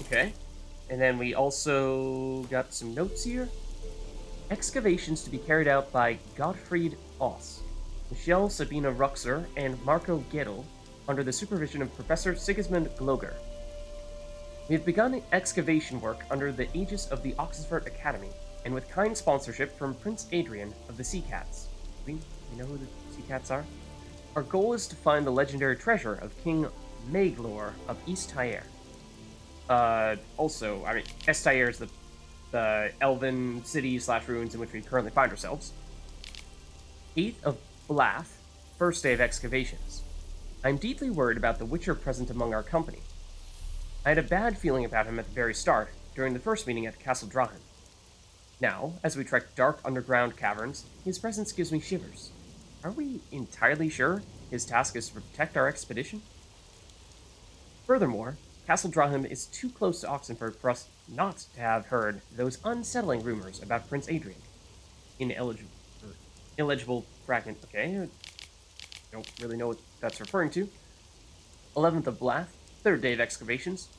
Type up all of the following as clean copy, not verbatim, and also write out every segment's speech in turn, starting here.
Okay. And then we also got some notes here. Excavations to be carried out by Gottfried Oss, Michelle Sabina Ruxer, and Marco Gettel under the supervision of Professor Sigismund Gloger. We have begun excavation work under the aegis of the Oxford Academy, and with kind sponsorship from Prince Adrian of the Sea Cats. We know who the Sea Cats are? Our goal is to find the legendary treasure of King Maglor of East Tyre. Also, I mean, East Tyre is the elven city slash ruins in which we currently find ourselves. 8th of Blath, first day of excavations. I'm deeply worried about the Witcher present among our company. I had a bad feeling about him at the very start, during the first meeting at Castle Drahen. Now, as we trek dark underground caverns, his presence gives me shivers. Are we entirely sure his task is to protect our expedition? Furthermore, Castle Drahen is too close to Oxenford for us not to have heard those unsettling rumors about Prince Adrian. Illegible fragment. Okay, don't really know what that's referring to. 11th of Blath, third day of excavations.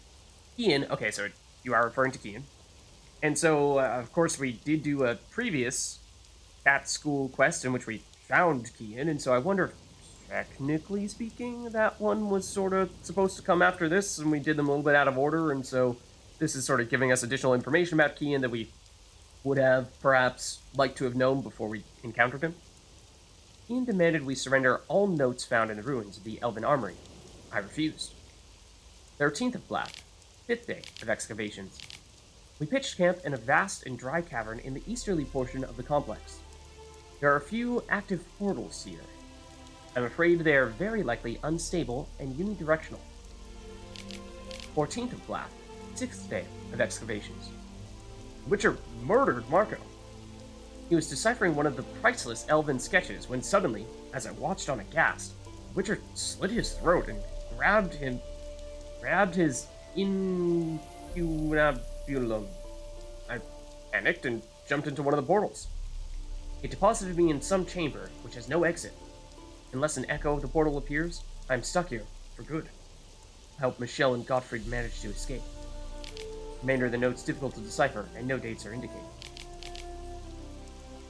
Kian. Okay, so you are referring to Kian. And so, of course, we did do a previous cat school quest in which we found Kian, and so I wonder if, technically speaking, that one was sort of supposed to come after this, and we did them a little bit out of order, and so this is sort of giving us additional information about Kian that we would have perhaps liked to have known before we encountered him. Kian demanded we surrender all notes found in the ruins of the Elven Armory. I refused. 13th of Black, 5th day of excavations. We pitched camp in a vast and dry cavern in the easterly portion of the complex. There are a few active portals here. I'm afraid they are very likely unstable and unidirectional. 14th of Black, 6th day of excavations. The Witcher murdered Marco. He was deciphering one of the priceless elven sketches when suddenly, as I watched on aghast, the Witcher slit his throat and grabbed his incunabulum. I panicked and jumped into one of the portals. It deposited me in some chamber, which has no exit. Unless an echo of the portal appears, I am stuck here, for good. I hope Michelle and Gottfried manage to escape. The remainder of the notes difficult to decipher, and no dates are indicated.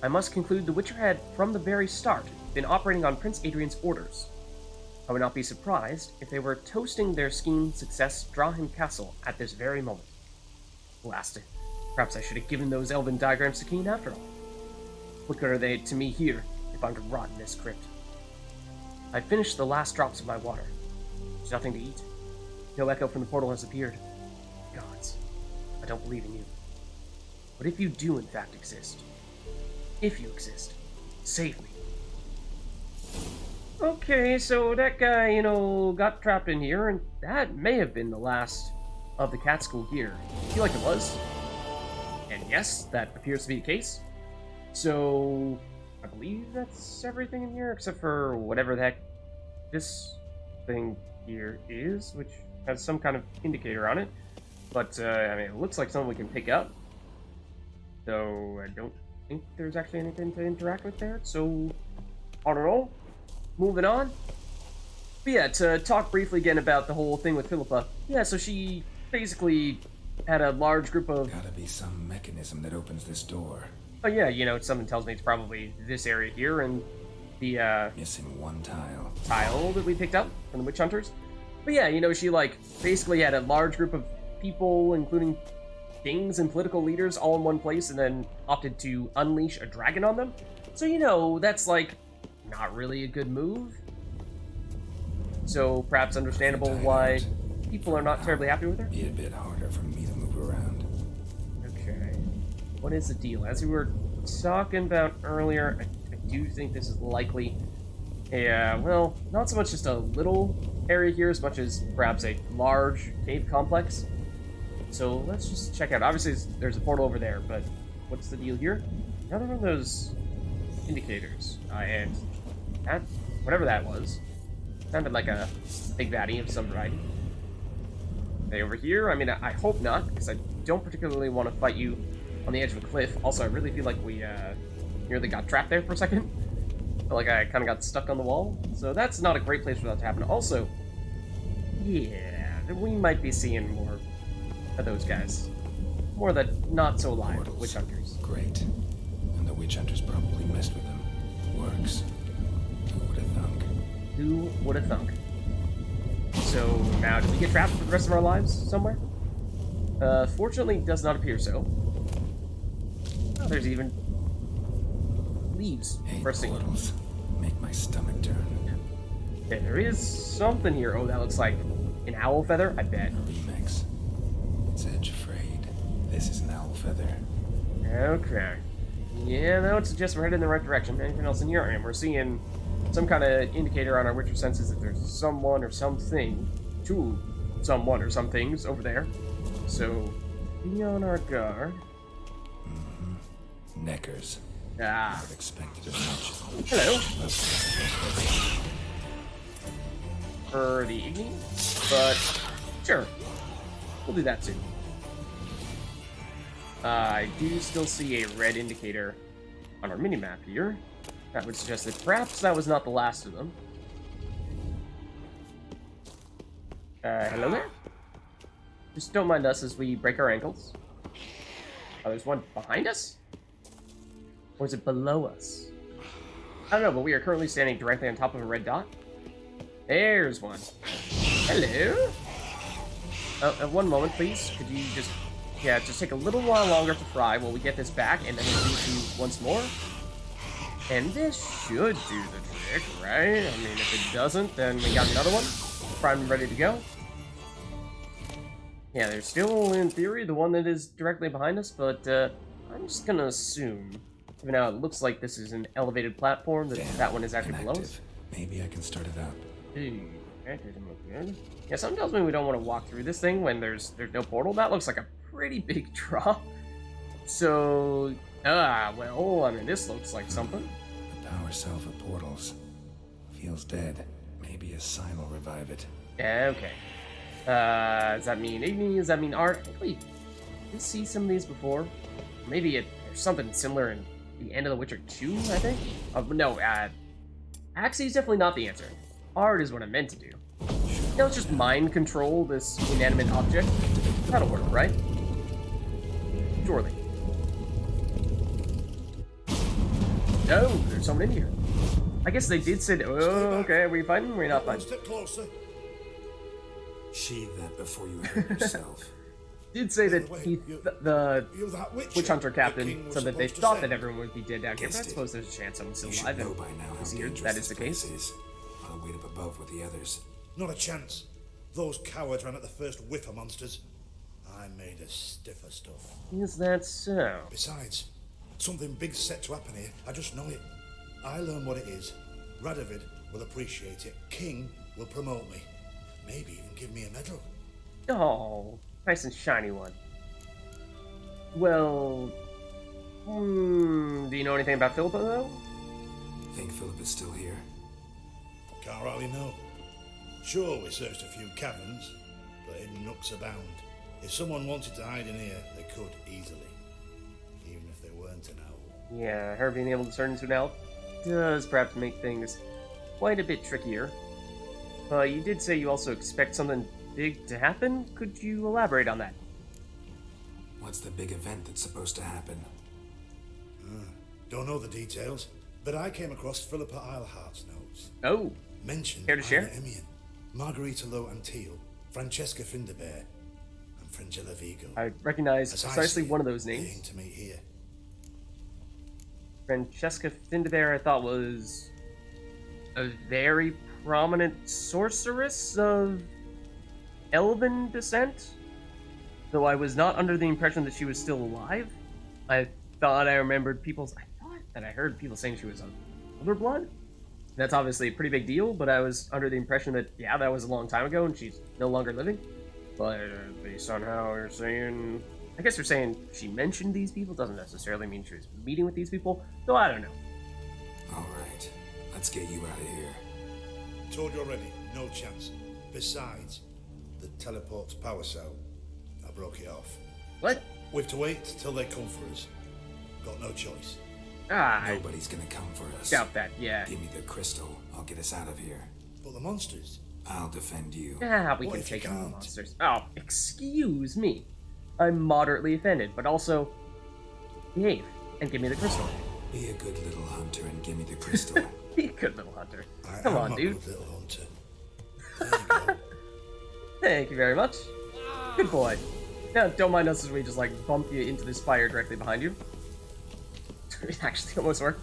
I must conclude the Witcher had, from the very start, been operating on Prince Adrian's orders. I would not be surprised if they were toasting their scheme's success Drahen Castle at this very moment. Blast it. Perhaps I should have given those elven diagrams to Keen after all. What good are they to me here, if I'm to rot in this crypt? I finished the last drops of my water. There's nothing to eat. No echo from the portal has appeared. Gods, I don't believe in you. But if you do in fact exist, if you exist, save me. Okay, so that guy, got trapped in here, and that may have been the last of the cat school gear. I feel like it was. And yes, that appears to be the case. So, I believe that's everything in here, except for whatever the heck this thing here is, which has some kind of indicator on it. But, I mean, it looks like something we can pick up. So, I don't think there's actually anything to interact with there, so, I don't know. Moving on. But yeah, to talk briefly again about the whole thing with Philippa. Yeah, so she basically had a large group of... Gotta be some mechanism that opens this door. Oh yeah, something tells me it's probably this area here, and the, Missing one tile. Tile that we picked up from the witch hunters. But yeah, she, basically had a large group of people, including kings and political leaders, all in one place, and then opted to unleash a dragon on them. So, that's, not really a good move. So, perhaps understandable why people are not terribly happy with her. Be a bit harder for me to move around. Okay. What is the deal? As we were talking about earlier, I do think this is likely not so much just a little area here as much as perhaps a large cave complex. So let's just check out. Obviously, there's a portal over there, but what's the deal here? Another one of those indicators. And that, whatever that was, sounded like a big baddie of some variety. They over here? I mean, I hope not, because I don't particularly want to fight you on the edge of a cliff. Also, I really feel like we nearly got trapped there for a second. Felt like I kind of got stuck on the wall. So that's not a great place for that to happen. Also, yeah, we might be seeing more are those guys. More the not so alive Portals. witch hunters. Great. And the witch hunters probably messed with them. Works. Who would have thunk? Who would have thunk? So now, do we get trapped for the rest of our lives somewhere? Fortunately, does not appear so. Oh, there's even leaves Hate bursting. portals. Make my stomach turn. Okay, there is something here. Oh, that looks like an owl feather, I bet. A remix. It's edge afraid. This is an owl feather. Okay. Yeah, that would suggest we're headed in the right direction. Anything else in here? And we're seeing some kind of indicator on our Witcher senses that there's someone or something, to someone or some things over there. So, be on our guard. Neckers. Ah. I've expected as much. Hello. For the Igni, but sure, we'll do that too. I do still see a red indicator on our minimap here. That would suggest that perhaps that was not the last of them. Hello there? Just don't mind us as we break our ankles. Oh, there's one behind us? Or is it below us? I don't know, but we are currently standing directly on top of a red dot. There's one. Hello? Oh, one moment, please. Could you just... Yeah, just take a little while longer to fry while we get this back, and then we'll do you once more. And this should do the trick, right? I mean, if it doesn't, then we got another one. Primed and ready to go. Yeah, there's still, in theory, the one that is directly behind us, but I'm just gonna assume, even though it looks like this is an elevated platform, that that one is actually below us. Maybe I can start it up. Ooh, that doesn't look good. Yeah, something tells me we don't want to walk through this thing when there's no portal. That looks like a pretty big drop. So, well, I mean, this looks like something. The power cell for portals. Feels dead. Maybe a sign will revive it. Okay. Does that mean Igni? Does that mean art? I think we did see some of these before. Maybe there's something similar in the end of The Witcher 2, I think? No, Axie is definitely not the answer. Art is what I meant to do. Now let's just mind control this inanimate object. That'll work, right? Surely. No, there's someone in here. I guess they did say, oh, okay, are we fighting? We're not One fighting. step closer. Sheathe that before you hurt yourself. Did say that the You're that witch hunter the captain king was said that they supposed to thought send. that everyone would be dead down here, but I Guessed it. suppose there's a chance someone's still You should alive. know And by now how is here. dangerous That this is the place case. is. I'll wait up above with the others. Not a chance. Those cowards ran at the first whiff of monsters. I made a stiffer stuff. Is that so? Besides, something big's set to happen here. I just know it. I learn what it is. Radovid will appreciate it. King will promote me. Maybe even give me a medal. Oh, nice and shiny one. Well, do you know anything about Philippa, though? Think Philip is still here? Can't rightly know. Sure, we searched a few caverns, but hidden nooks abound. If someone wanted to hide in here, they could easily. Even if they weren't an owl. Yeah, her being able to turn into an elf does perhaps make things quite a bit trickier. You did say you also expect something big to happen. Could you elaborate on that? What's the big event that's supposed to happen? Don't know the details, but I came across Philippa Eilhart's notes. Oh, Mentioned Care to share? Anna Emian, Margarita Low Antil, Francesca Finderbear, and Fringilla Vigo. I recognize As I precisely see it, one of those they names. aim to meet here. Francesca Finderbear, I thought, was a very prominent sorceress of elven descent. Though I was not under the impression that she was still alive. I thought I remembered I thought that I heard people saying she was of elder blood. That's obviously a pretty big deal, but I was under the impression that, yeah, that was a long time ago and she's no longer living. But based on how you're saying... I guess you're saying she mentioned these people, doesn't necessarily mean she was meeting with these people, though I don't know. Alright, let's get you out of here. Told you already, no chance. Besides, the teleport's power cell. I broke it off. What? We've to wait till they come for us. Got no choice. I Nobody's gonna come for us. doubt that, yeah. Give me the crystal. I'll get us out of here. But the monsters? I'll defend you. Yeah, we What can if you take on the can't? monsters. Oh, excuse me. I'm moderately offended, but also behave and give me the crystal. Be a good little hunter and give me the crystal. Be a good little hunter. I Come am on, a dude. good little hunter. There you go. Thank you very much. Good boy. Now, don't mind us as we just, like, bump you into this fire directly behind you. It actually almost worked.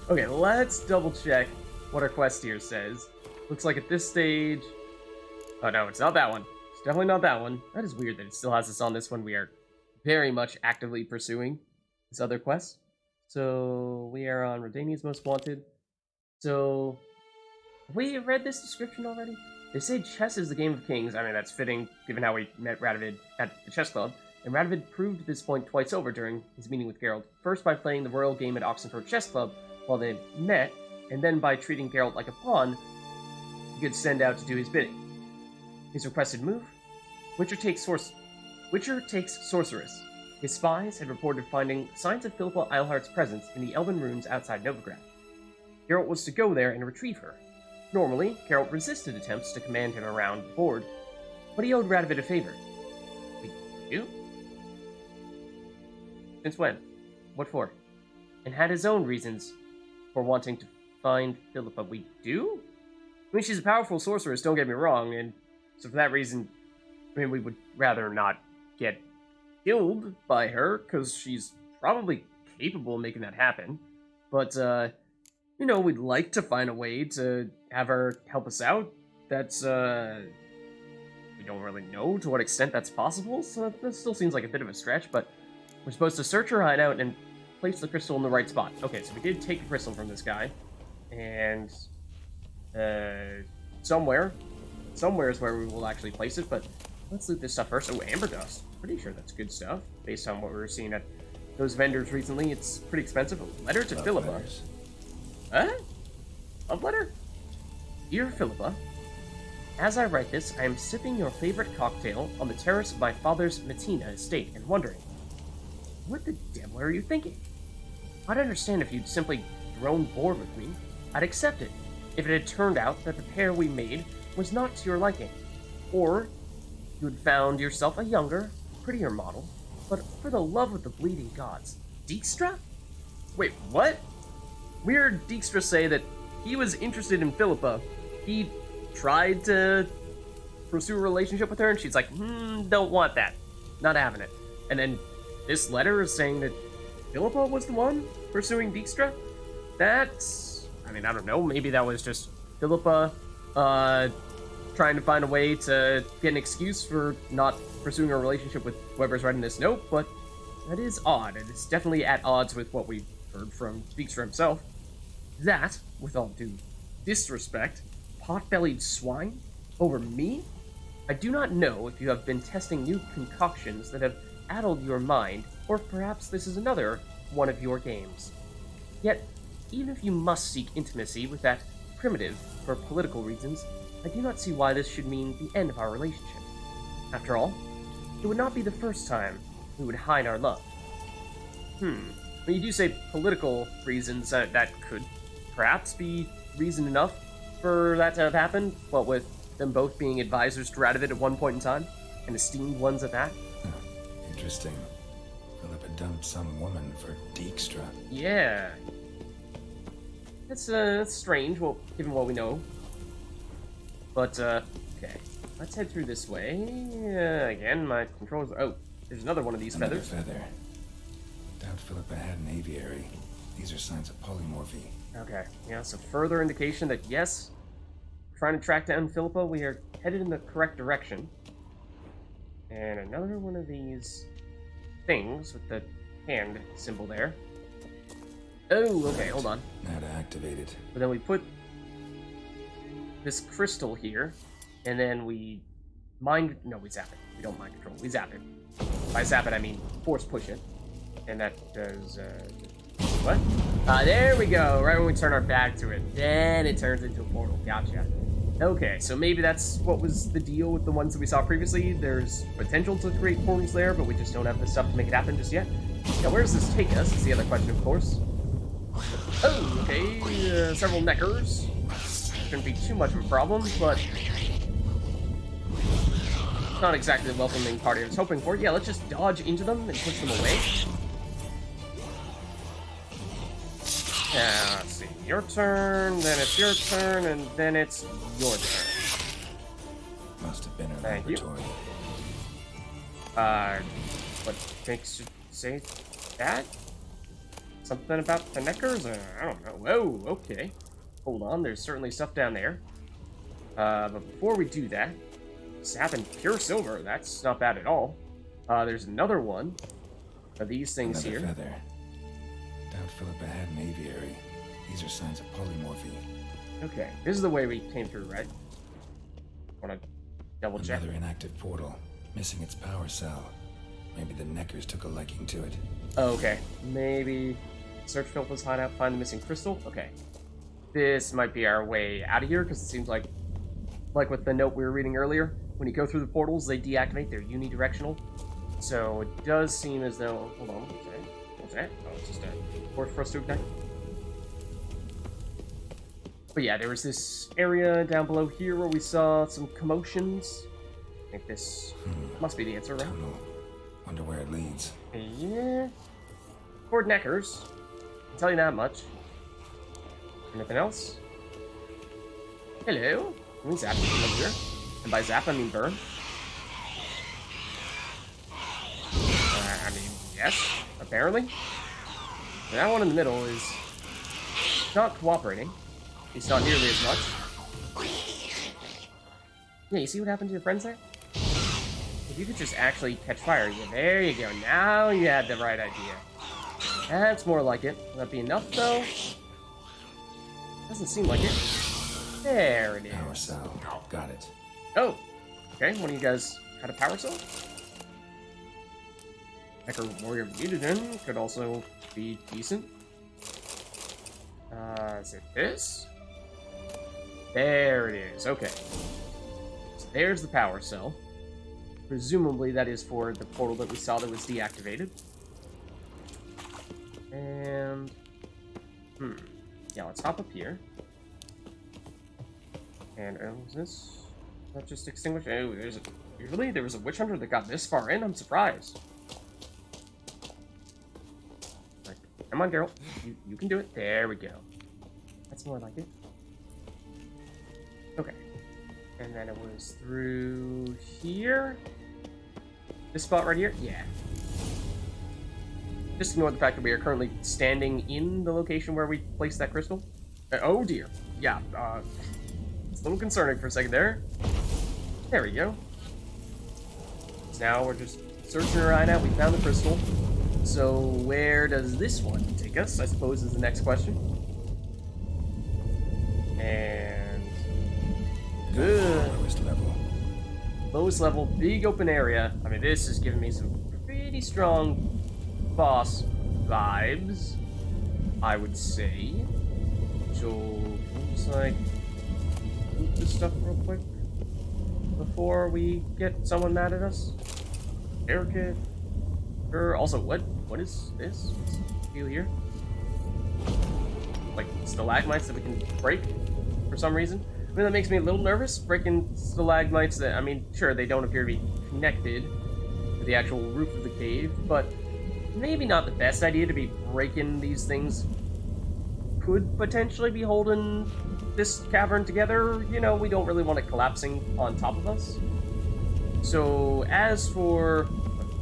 Okay, let's double check what our quest here says. Looks like at this stage... Oh, no, it's not that one. It's definitely not that one. That is weird that it still has us on this one. We are very much actively pursuing this other quest. So, we are on Rodania's Most Wanted. So, have we read this description already? They say chess is the game of kings. I mean, that's fitting, given how we met Radovid at the chess club. And Radovid proved this point twice over during his meeting with Geralt. First by playing the royal game at Oxenford Chess Club while they met, and then by treating Geralt like a pawn he could send out to do his bidding. His requested move? Witcher takes Sorceress. His spies had reported finding signs of Philippa Eilhart's presence in the Elven ruins outside Novigrad. Geralt was to go there and retrieve her. Normally, Geralt resisted attempts to command him around the board, but he owed Radovid a favor. We do? Since when? What for? And had his own reasons for wanting to find Philippa. We do? I mean, she's a powerful sorceress, don't get me wrong, and so for that reason, I mean, we would rather not get killed by her, because she's probably capable of making that happen. But, you know, we'd like to find a way to have her help us out. That's, we don't really know to what extent that's possible, so that still seems like a bit of a stretch, but we're supposed to search her hideout and place the crystal in the right spot. Okay, so we did take a crystal from this guy, and, somewhere is where we will actually place it, but let's loot this stuff first. Oh, amber dust. Pretty sure that's good stuff, based on what we were seeing at those vendors recently. It's pretty expensive. A letter to Philippa. Letters. Huh? Love letter? Dear Philippa, as I write this, I am sipping your favorite cocktail on the terrace of my father's Matina estate and wondering, what the devil are you thinking? I'd understand if you'd simply grown bored with me. I'd accept it, if it had turned out that the pair we made was not to your liking. Or you had found yourself a younger, prettier model, but for the love of the bleeding gods, Dijkstra? Wait, what? We heard Dijkstra say that he was interested in Philippa. He tried to pursue a relationship with her, and she's like, don't want that. Not having it. And then this letter is saying that Philippa was the one pursuing Dijkstra? That's... I mean, I don't know. Maybe that was just Philippa, trying to find a way to get an excuse for not pursuing a relationship with whoever's writing this note, but that is odd, and it's definitely at odds with what we've heard from Dijkstra himself. That, with all due disrespect, pot-bellied swine over me? I do not know if you have been testing new concoctions that have addled your mind, or perhaps this is another one of your games. Yet, even if you must seek intimacy with that primitive for political reasons, I do not see why this should mean the end of our relationship. After all, it would not be the first time we would hide our love. When you do say political reasons, that could perhaps be reason enough for that to have happened, what with them both being advisors to Radovid at one point in time, and esteemed ones at that. Interesting. Philippa dumped some woman for Dijkstra. Yeah. That's strange, well, given what we know. But, okay. Let's head through this way. Again, my controls... Oh, there's another one of these Another feathers. feather. Doubt Philippa had an aviary. These are signs of polymorphy. Okay, yeah, so further indication that, yes, trying to track down Philippa, we are headed in the correct direction. And another one of these things with the hand symbol there. Oh, okay, hold on. Now to activate it. But then we put this crystal here, and then we we zap it. We don't mind control, we zap it. By zap it, I mean force push it. And that does, what? There we go, right when we turn our back to it. Then it turns into a portal, gotcha. Okay, so maybe that's what was the deal with the ones that we saw previously. There's potential to create portals there, but we just don't have the stuff to make it happen just yet. Now, where does this take us? Is the other question, of course. Oh, okay, several neckers. Shouldn't be too much of a problem, but... not exactly the welcoming party I was hoping for. Yeah, let's just dodge into them and push them away. Yeah, let's see. Your turn, then it's your turn, and then it's your turn. Must have been a Thank you. laboratory. What makes you say that? Something about the neckers? I don't know. Whoa, okay. Hold on, there's certainly stuff down there. But before we do that, sap and pure silver, that's not bad at all. There's another one of these things Another here. feather. Doubt Philippa had an aviary. These are signs of polymorphy. Okay, this is the way we came through, right? Wanna double check? Another inactive portal, missing its power cell. Maybe the Neckers took a liking to it. Oh, okay. Maybe search Philippa's hideout, find the missing crystal. Okay. This might be our way out of here, because it seems like with the note we were reading earlier, when you go through the portals, they deactivate. They're unidirectional. So it does seem as though... Hold on, what's that? What's that? Oh, it's just a force for us to ignite. But yeah, there was this area down below here where we saw some commotions. I think this must be the answer, right? Tunnel. Wonder where it leads. Yeah. Cord Neckers. I'll tell you that much. Anything else? Hello. Let me zap you from over here. And by zap, I mean burn. I mean, yes, apparently. That one in the middle is not cooperating. It's not nearly as much. Yeah, you see what happened to your friends there? If you could just actually catch fire, yeah, there you go. Now you had the right idea. That's more like it. Will that be enough, though? Doesn't seem like it. There it is. Power cell. Got it. Oh, okay. One of you guys had a power cell? Necker Warrior Mutagen could also be decent. Is it this? There it is. Okay. So there's the power cell. Presumably that is for the portal that we saw that was deactivated. And... yeah, let's hop up here. And, is this... That just extinguished? Oh, there's a... Really? There was a witch hunter that got this far in? I'm surprised. Like, come on, girl. You can do it. There we go. That's more like it. Okay. And then it was through here? This spot right here? Yeah. Just ignore the fact that we are currently standing in the location where we placed that crystal. Oh dear. Yeah, it's a little concerning for a second there. There we go. So now we're just searching around out. We found the crystal. So where does this one take us, I suppose, is the next question. And... good. Lowest level. Lowest level, big open area. I mean, this is giving me some pretty strong boss vibes, I would say. So, looks like loot this stuff real quick before we get someone mad at us. Airkit. Sure. Also, what is this? What's the deal here? Like stalagmites that we can break for some reason. I mean, that makes me a little nervous, breaking stalagmites that, I mean, sure, they don't appear to be connected to the actual roof of the cave, but maybe not the best idea to be breaking these things. Could potentially be holding this cavern together. You know, we don't really want it collapsing on top of us. So, as for...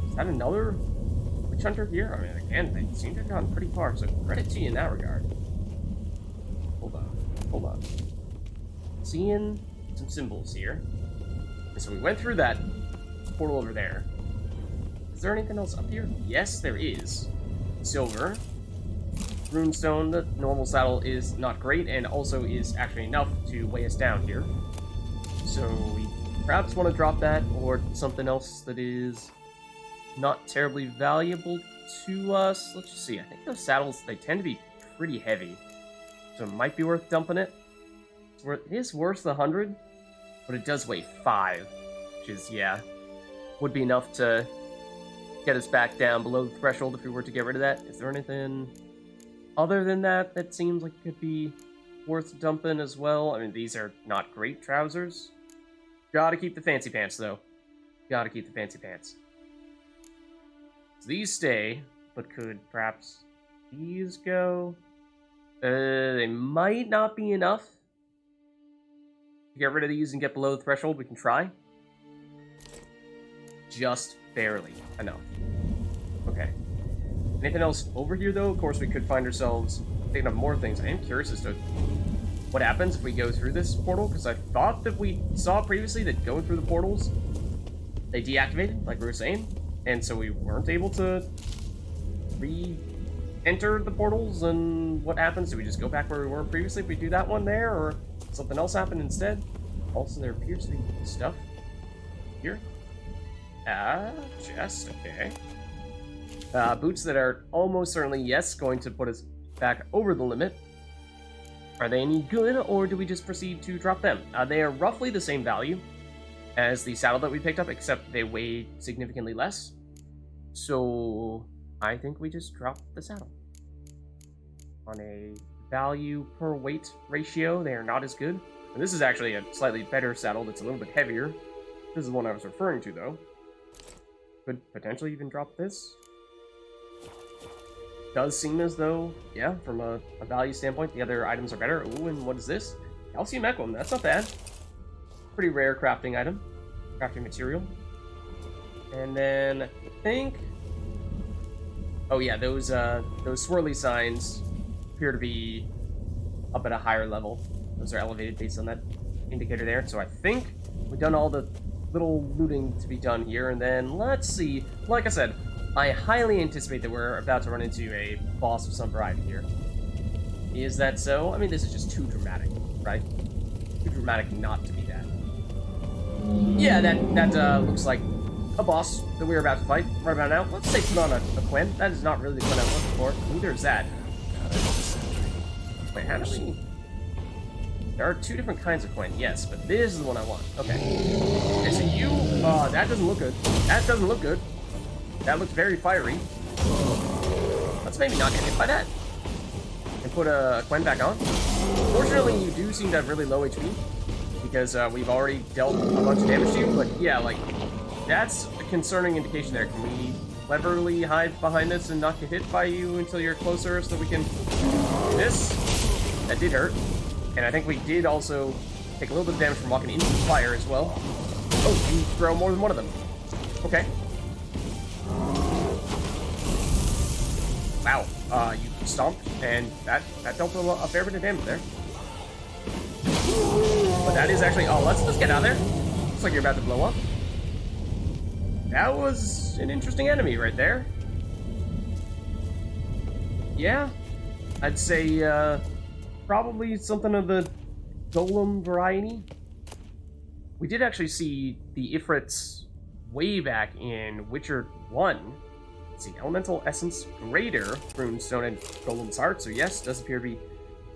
Is that another witch hunter here? I mean, again, they seem to have gone pretty far, so credit to you in that regard. Hold on. Seeing some symbols here. And so we went through that portal over there. Is there anything else up here? Yes, there is. Silver. Runestone, the normal saddle is not great, and also is actually enough to weigh us down here. So we perhaps want to drop that, or something else that is not terribly valuable to us. Let's just see. I think those saddles, they tend to be pretty heavy. So it might be worth dumping it. It is worth the 100, but it does weigh 5, which is, yeah, would be enough to get us back down below the threshold if we were to get rid of that. Is there anything other than that that seems like it could be worth dumping as well? I mean, these are not great trousers. Gotta keep the fancy pants, though. Gotta keep the fancy pants. So these stay, but could perhaps these go? They might not be enough to get rid of these and get below the threshold. We can try. Just barely enough. Okay. Anything else over here, though? Of course, we could find ourselves picking up more things. I am curious as to what happens if we go through this portal, because I thought that we saw previously that going through the portals, they deactivated, like we were saying, and so we weren't able to re-enter the portals, and what happens? Do we just go back where we were previously if we do that one there, or something else happen instead? Also, there appears to be stuff here. Chest, okay. Boots that are almost certainly, yes, going to put us back over the limit. Are they any good, or do we just proceed to drop them? They are roughly the same value as the saddle that we picked up, except they weigh significantly less. So I think we just drop the saddle. On a value per weight ratio, they are not as good. And this is actually a slightly better saddle that's a little bit heavier. This is the one I was referring to, though. Could potentially even drop this. Does seem as though, yeah, from a value standpoint, the other items are better. Ooh, and what is this? Calcium Equum, that's not bad. Pretty rare crafting item. Crafting material. And then, I think... Oh yeah, those swirly signs appear to be up at a higher level. Those are elevated based on that indicator there. So I think we've done all the little looting to be done here. And then, let's see. Like I said, I highly anticipate that we're about to run into a boss of some variety here. Is that so? I mean, this is just too dramatic, right? Too dramatic not to be that. Yeah, that looks like a boss that we're about to fight right about now. Let's say put on a Quen. That is not really the Quen I'm looking for. Ooh, there's that. Wait, how do we... There are two different kinds of Quen, yes, but this is the one I want. Okay. Okay, so you... that doesn't look good. That doesn't look good. That looks very fiery. Let's maybe not get hit by that. And put a Quen back on. Fortunately, you do seem to have really low HP. Because we've already dealt a bunch of damage to you. But yeah, like, that's a concerning indication there. Can we cleverly hide behind this and not get hit by you until you're closer so we can do this? That did hurt. And I think we did also take a little bit of damage from walking into the fire as well. Oh, you throw more than one of them. Okay. Wow, you stomped, and that dealt a fair bit of damage there. But that is actually... Oh, let's get out of there. Looks like you're about to blow up. That was an interesting enemy right there. Yeah, I'd say probably something of the golem variety. We did actually see the Ifrits way back in Witcher 1. Let's see, Elemental Essence Greater, Runestone and Golem's Heart. So yes, does appear to be,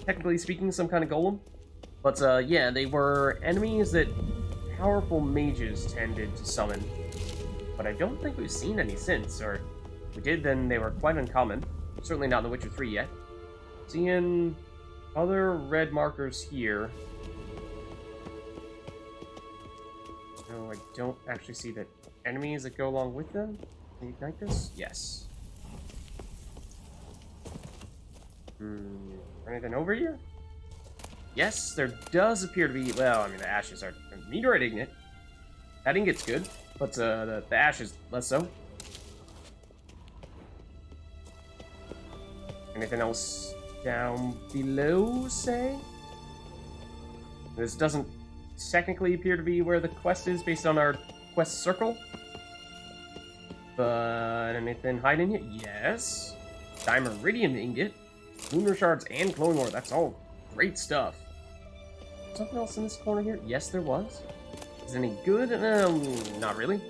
technically speaking, some kind of golem. But yeah, they were enemies that powerful mages tended to summon. But I don't think we've seen any since, or if we did, then they were quite uncommon. Certainly not in The Witcher 3 yet. Seeing other red markers here. No, I don't actually see the enemies that go along with them. Can you ignite this? Yes. Anything over here? Yes, there does appear to be... Well, I mean, the ashes are meteorite ignet. That ingot's good, but the ashes less so. Anything else down below, say? This doesn't technically appear to be where the quest is based on our quest circle. But anything hiding here? Yes. Dimeridium ingot, lunar shards, and glowing ore. That's all great stuff. Something else in this corner here? Yes, there was. Is it any good? Not really.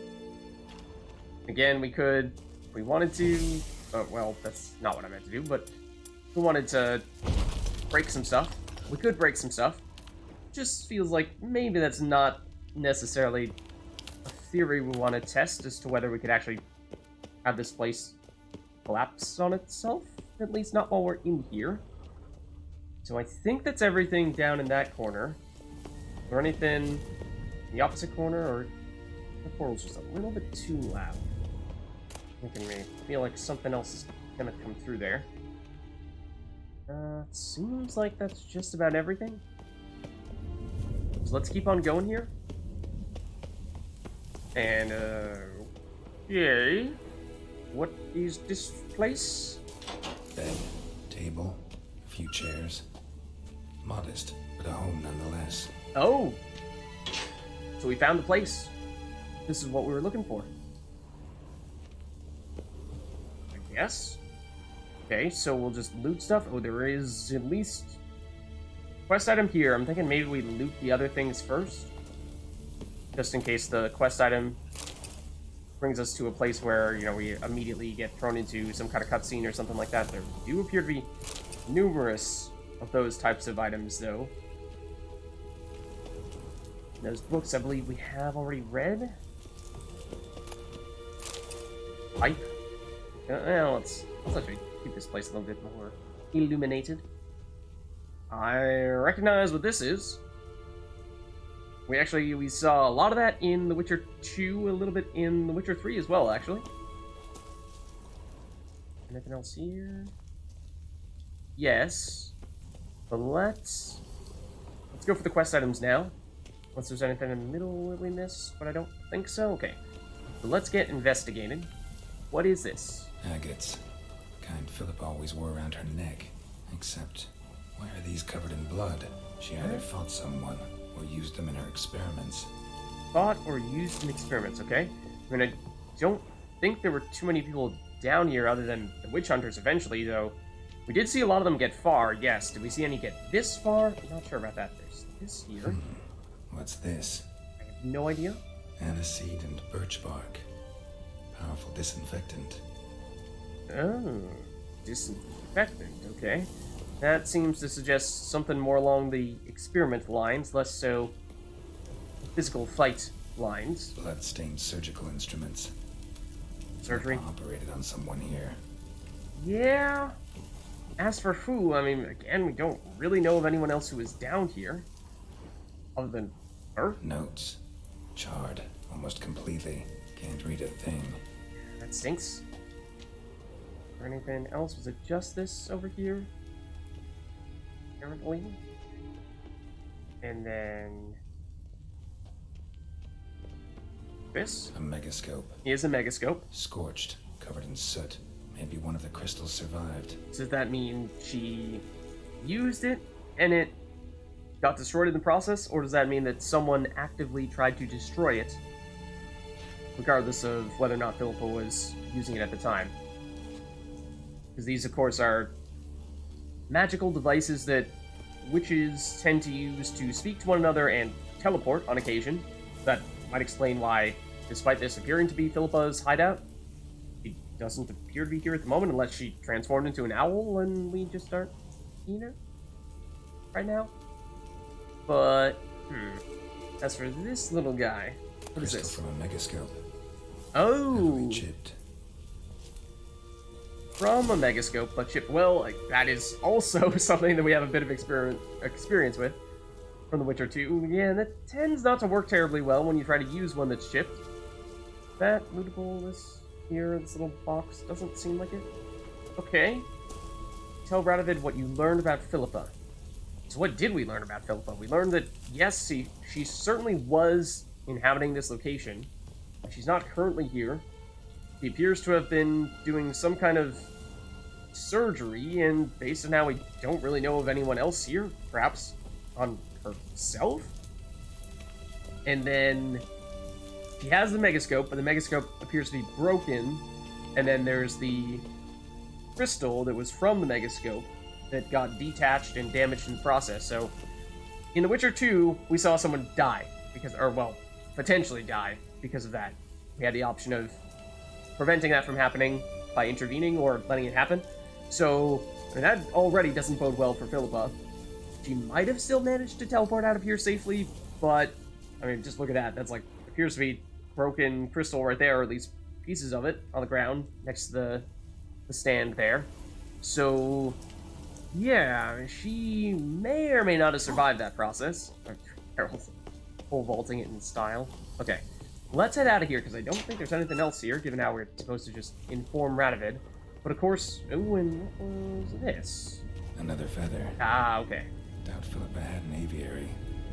Again, we could, if we wanted to... well, that's not what I meant to do, but if we wanted to break some stuff, we could break some stuff. Just feels like maybe that's not necessarily a theory we want to test as to whether we could actually have this place collapse on itself. At least not while we're in here. So I think that's everything down in that corner. Is there anything in the opposite corner, or The portal's just a little bit too loud. Making me feel like something else is gonna come through there. Seems like that's just about everything. So let's keep on going here. And, yay. What is this place? Bed, table, a few chairs. Modest, but a home nonetheless. Oh! So we found the place. This is what we were looking for. I guess. Okay, so we'll just loot stuff. Oh, there is at least quest item here. I'm thinking maybe we loot the other things first. Just in case the quest item brings us to a place where, you know, we immediately get thrown into some kind of cutscene or something like that. There do appear to be numerous of those types of items, though. Those books, I believe we have already read. Pipe. Well, let's actually keep this place a little bit more illuminated. I recognize what this is. We saw a lot of that in The Witcher 2, a little bit in The Witcher 3 as well, actually. Anything else here? Yes. But let's go for the quest items now. Unless there's anything in the middle that we missed, but I don't think so. Okay. So let's get investigating. What is this? Agates. Kind Philippa always wore around her neck. Except, why are these covered in blood? She either fought someone or used them in her experiments. Fought or used in experiments, okay? I mean, I don't think there were too many people down here other than the witch hunters eventually, though. We did see a lot of them get far, yes. Did we see any get this far? I'm not sure about that. There's this here. What's this? I have no idea. Aniseed and birch bark. Powerful disinfectant. Oh, disinfectant, okay. That seems to suggest something more along the experiment lines, less so physical fight lines. Blood-stained surgical instruments. Surgery? Operated on someone here. Yeah. As for who, I mean, again, we don't really know of anyone else who is down here. Other than her. Notes. Charred. Almost completely. Can't read a thing. That stinks. Or anything else? Was it just this over here? Apparently. And then... this? A megascope. Is a megascope. Scorched. Covered in soot. Maybe one of the crystals survived. So does that mean she used it and it got destroyed in the process? Or does that mean that someone actively tried to destroy it? Regardless of whether or not Philippa was using it at the time. Because these, of course, are magical devices that witches tend to use to speak to one another and teleport on occasion. That might explain why, despite this appearing to be Philippa's hideout, she doesn't appear to be here at the moment unless she transformed into an owl and we just aren't seeing her right now. But, as for this little guy, what is Crystal this? from a megascope. Oh! Chipped. From a megascope, but chipped. Well, like, that is also something that we have a bit of experience with from The Witcher 2. Yeah, that tends not to work terribly well when you try to use one that's chipped. That lootable, this here, this little box, doesn't seem like it. Okay. Tell Radovid what you learned about Philippa. So what did we learn about Philippa? We learned that, yes, she certainly was inhabiting this location. She's not currently here. She appears to have been doing some kind of surgery, and based on how we don't really know of anyone else here, perhaps on herself? And then she has the megascope, but the megascope appears to be broken, and then there's the crystal that was from the megascope that got detached and damaged in the process. So, in The Witcher 2, we saw someone die, potentially die because of that. We had the option of preventing that from happening by intervening or letting it happen. So, I mean, that already doesn't bode well for Philippa. She might have still managed to teleport out of here safely, but, I mean, just look at that. That's like, appears to be broken crystal right there, or at least pieces of it on the ground next to the stand there. So, yeah, she may or may not have survived that process. Harold pole vaulting it in style. Okay. let's head out of here, because I don't think there's anything else here, given how we're supposed to just inform Radovid. But of course, oh, and what was this? Another feather. Ah, okay. Doubt Philippa had an aviary.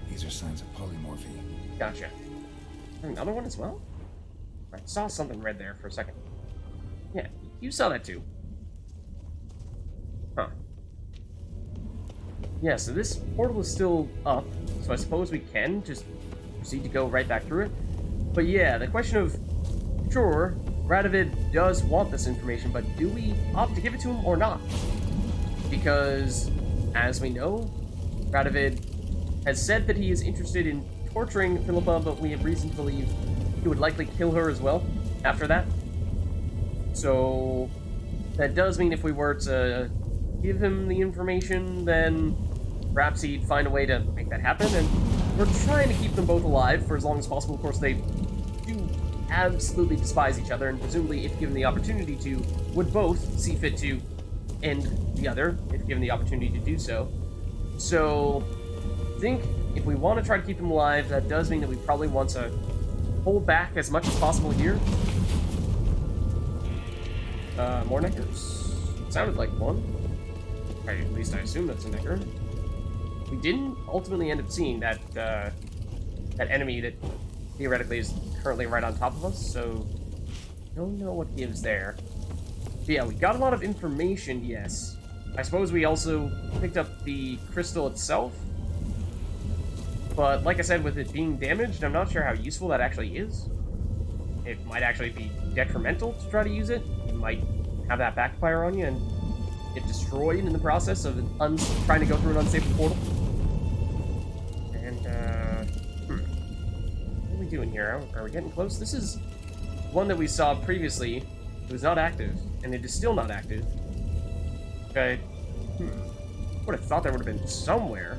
These are signs of polymorphy. Gotcha. Another one as well? I saw something red there for a second. Yeah, you saw that too. Huh. Yeah, so this portal is still up, so I suppose we can just proceed to go right back through it. But yeah, the question of, sure, Radovid does want this information, but do we opt to give it to him or not? Because, as we know, Radovid has said that he is interested in torturing Philippa, but we have reason to believe he would likely kill her as well after that. So that does mean if we were to give him the information, then perhaps he'd find a way to make that happen, and we're trying to keep them both alive for as long as possible. Of course, they do absolutely despise each other, and presumably, if given the opportunity to, would both see fit to end the other, if given the opportunity to do so. So, I think if we want to try to keep them alive, that does mean that we probably want to hold back as much as possible here. More Neckers. Sounded like one. At least I assume that's a Necker. We didn't ultimately end up seeing that, that enemy that theoretically is currently right on top of us, so don't know what gives there. But yeah, we got a lot of information, yes. I suppose we also picked up the crystal itself, but like I said, with it being damaged, I'm not sure how useful that actually is. It might actually be detrimental to try to use it. You might have that backfire on you and get destroyed in the process of trying to go through an unstable portal. And, what are we doing here? Are we getting close? This is one that we saw previously. It was not active, and it is still not active. Okay. Would have thought there would have been somewhere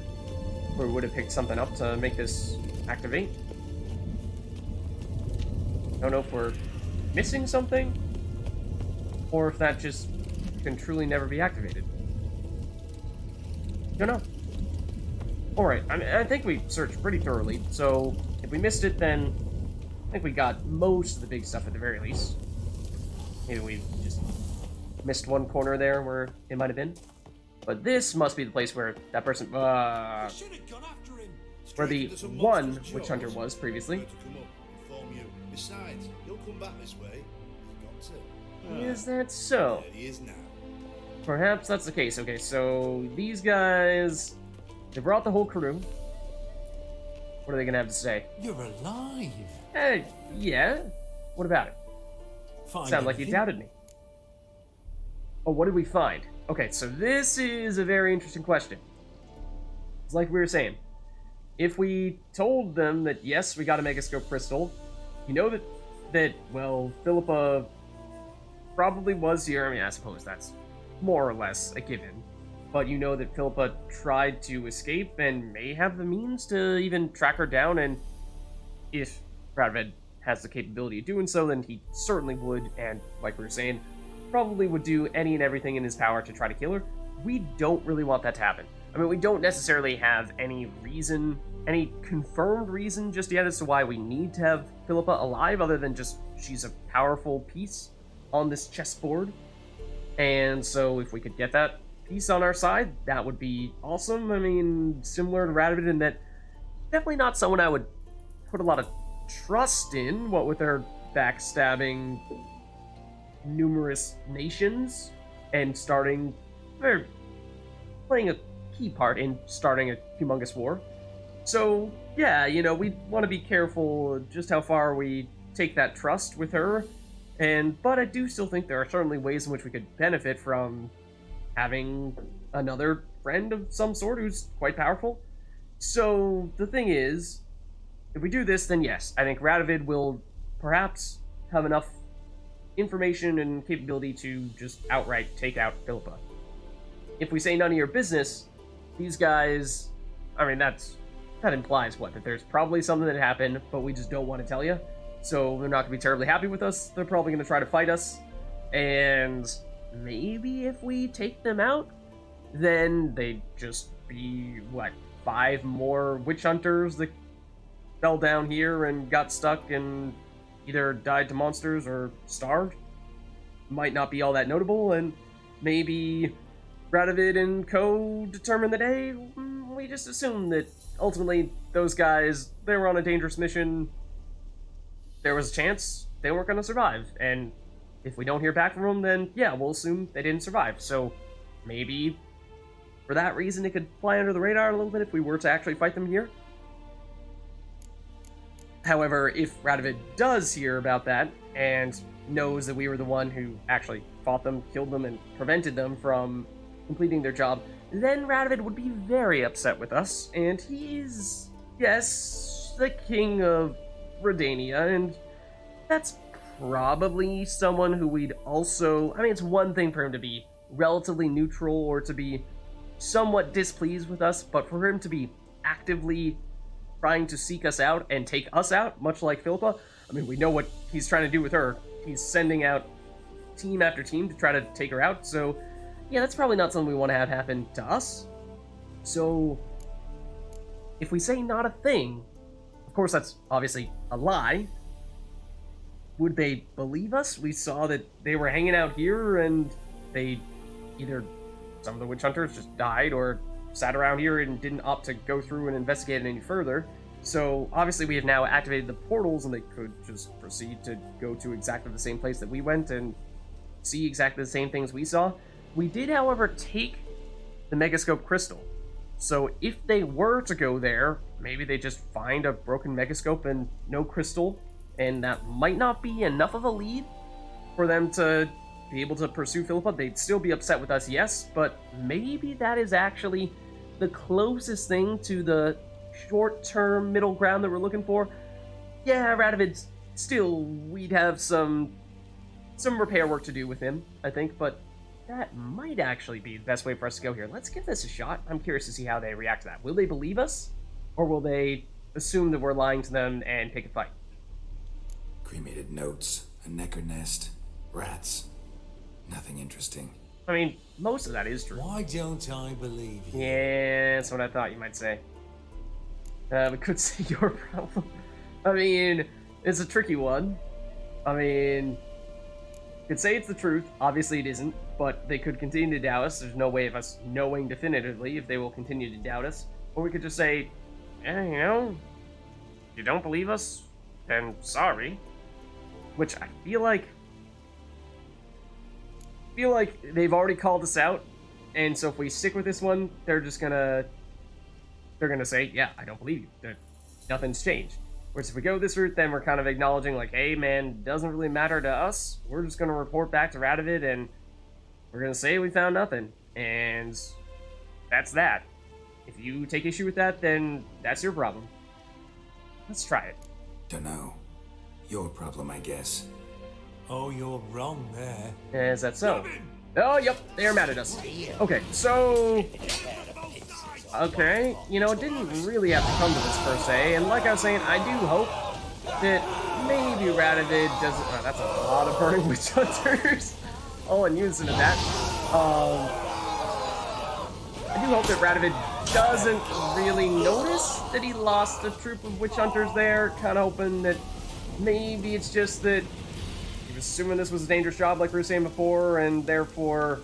where we would have picked something up to make this activate. Don't know if we're missing something, or if that just can truly never be activated. Don't know. Alright, I think we searched pretty thoroughly, so if we missed it, then I think we got most of the big stuff at the very least. Maybe we just missed one corner there where it might have been. But this must be the place where that person, where the one witch hunter was previously. Besides, he'll come back this way. He's got to. Is that so? There he is now. Perhaps that's the case. Okay, so these guys, they brought the whole crew. What are they gonna have to say? You're alive. Yeah. What about it? Sound like you doubted me. Oh, what did we find? Okay, so this is a very interesting question. It's like we were saying. If we told them that, yes, we got a Megascope Crystal, you know that, well, Philippa probably was here. I mean, I suppose that's more or less a given. But you know that Philippa tried to escape and may have the means to even track her down, and if Radovid has the capability of doing so, then he certainly would, and like we were saying, probably would do any and everything in his power to try to kill her. We don't really want that to happen. I mean, we don't necessarily have any reason, any confirmed reason just yet as to why we need to have Philippa alive, other than just she's a powerful piece on this chessboard. And so if we could get that piece on our side, that would be awesome. I mean, similar to Radovid in that definitely not someone I would put a lot of trust in, what with their backstabbing numerous nations and starting, or playing a key part in starting a humongous war. So yeah, you know, we want to be careful just how far we take that trust with her, but I do still think there are certainly ways in which we could benefit from having another friend of some sort who's quite powerful. So the thing is, if we do this, then yes, I think Radovid will perhaps have enough information and capability to just outright take out Philippa. If we say none of your business, these guys, I mean, that implies what? That there's probably something that happened, but we just don't want to tell you. So they're not going to be terribly happy with us. They're probably going to try to fight us. And maybe if we take them out, then they'd just be, 5 more witch hunters that fell down here and got stuck and either died to monsters or starved. Might not be all that notable, and maybe Radovid and co. determined that, hey, we just assumed that ultimately those guys, they were on a dangerous mission. There was a chance they weren't going to survive, and if we don't hear back from them, then yeah, we'll assume they didn't survive. So maybe for that reason it could fly under the radar a little bit if we were to actually fight them here. However, if Radovid does hear about that and knows that we were the one who actually fought them, killed them, and prevented them from completing their job, then Radovid would be very upset with us, and he's, yes, the king of Redania, and that's probably someone who we'd also... I mean, it's one thing for him to be relatively neutral or to be somewhat displeased with us, but for him to be actively trying to seek us out and take us out, much like Philippa, I mean, we know what he's trying to do with her. He's sending out team after team to try to take her out, so yeah, that's probably not something we want to have happen to us. So if we say not a thing, of course that's obviously a lie. Would they believe us? We saw that they were hanging out here and they either, some of the witch hunters just died or sat around here and didn't opt to go through and investigate it any further. So obviously we have now activated the portals and they could just proceed to go to exactly the same place that we went and see exactly the same things we saw. We did, however, take the Megascope crystal. So if they were to go there, maybe they just find a broken Megascope and no crystal, and that might not be enough of a lead for them to be able to pursue Philippa. They'd still be upset with us, yes, but maybe that is actually the closest thing to the short-term middle ground that we're looking for. Yeah, Radovid, still, we'd have some repair work to do with him, I think, but that might actually be the best way for us to go here. Let's give this a shot. I'm curious to see how they react to that. Will they believe us? Or will they assume that we're lying to them and pick a fight? Cremated notes, a necker nest, rats. Nothing interesting. I mean, most of that is true. Why don't I believe you? Yeah, that's what I thought you might say. We could say your problem. I mean, it's a tricky one. I mean, you could say it's the truth. Obviously it isn't, but they could continue to doubt us. There's no way of us knowing definitively if they will continue to doubt us. Or we could just say, yeah, you know, you don't believe us, then sorry. Which I feel like they've already called us out, and so if we stick with this one, they're gonna say, yeah, I don't believe you. Nothing's changed. Whereas if we go this route, then we're kind of acknowledging, like, hey, man, doesn't really matter to us. We're just gonna report back to Radovid, and we're gonna say we found nothing. And that's that. If you take issue with that, then that's your problem. Let's try it. Dunno. Your problem, I guess. Oh, you're wrong there. Is that so? Oh, yep, they're mad at us. Okay, so... Okay, you know, it didn't really have to come to this per se, and like I was saying, I do hope that maybe Radovid doesn't... Oh, that's a lot of burning witch hunters. All in unison of that. I do hope that Radovid doesn't really notice that he lost a troop of witch hunters there, kind of hoping that maybe it's just that he was assuming this was a dangerous job like we were saying before, and therefore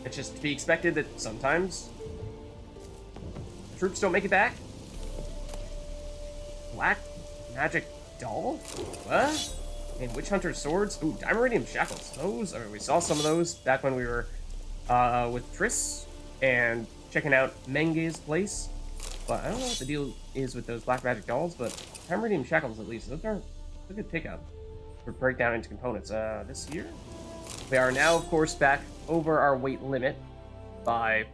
it's just to be expected that sometimes troops don't make it back. Black magic doll? What? And witch hunter swords? Ooh, Dimeridium shackles. Those, I mean, we saw some of those back when we were with Triss and checking out Menge's place. But I don't know what the deal is with those black magic dolls, but Dimeridium shackles at least, those are a good pickup for breakdown into components. This here? We are now, of course, back over our weight limit by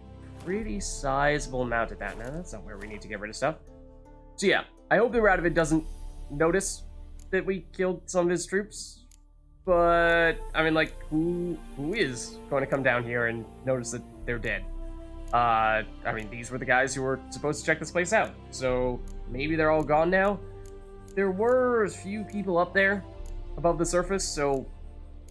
pretty sizable amount at that. Now, that's not where we need to get rid of stuff. So yeah, I hope that Radovid doesn't notice that we killed some of his troops. But, I mean, like, who is going to come down here and notice that they're dead? I mean, these were the guys who were supposed to check this place out. So, maybe they're all gone now. There were a few people up there above the surface, so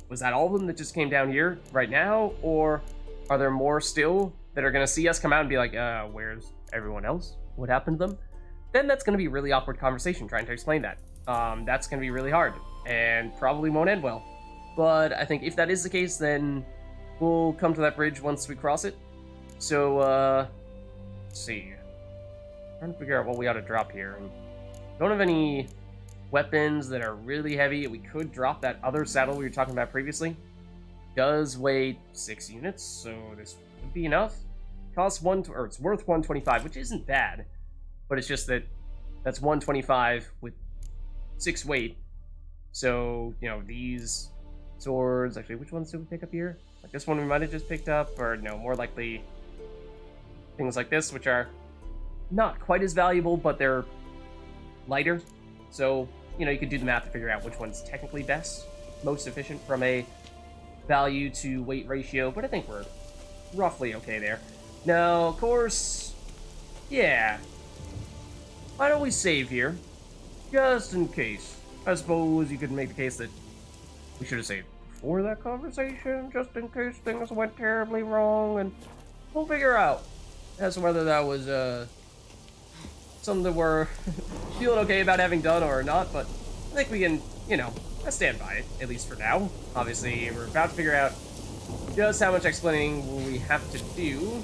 was that all of them that just came down here right now? Or are there more still that are going to see us come out and be like, where's everyone else? What happened to them? Then that's going to be a really awkward conversation trying to explain that. That's going to be really hard. and probably won't end well. But I think if that is the case, then we'll come to that bridge once we cross it. So, let's see. I'm trying to figure out what we ought to drop here. And don't have any weapons that are really heavy. We could drop that other saddle we were talking about previously. Does weigh 6 units, so this would be enough. Costs it's worth 125, which isn't bad, but it's just that that's 125 with 6 weight. So, you know, these swords, actually, which ones did we pick up here? Like this one we might have just picked up, or no, more likely things like this, which are not quite as valuable, but they're lighter. So, you know, you could do the math to figure out which one's technically best, most efficient from a value to weight ratio, but I think we're roughly okay there. Now, of course, yeah, why don't we save here, just in case. I suppose you could make the case that we should have saved before that conversation, just in case things went terribly wrong, and we'll figure out as to whether that was, something that we're feeling okay about having done or not, but I think we can, you know, I stand by it, at least for now. Obviously, we're about to figure out just how much explaining we have to do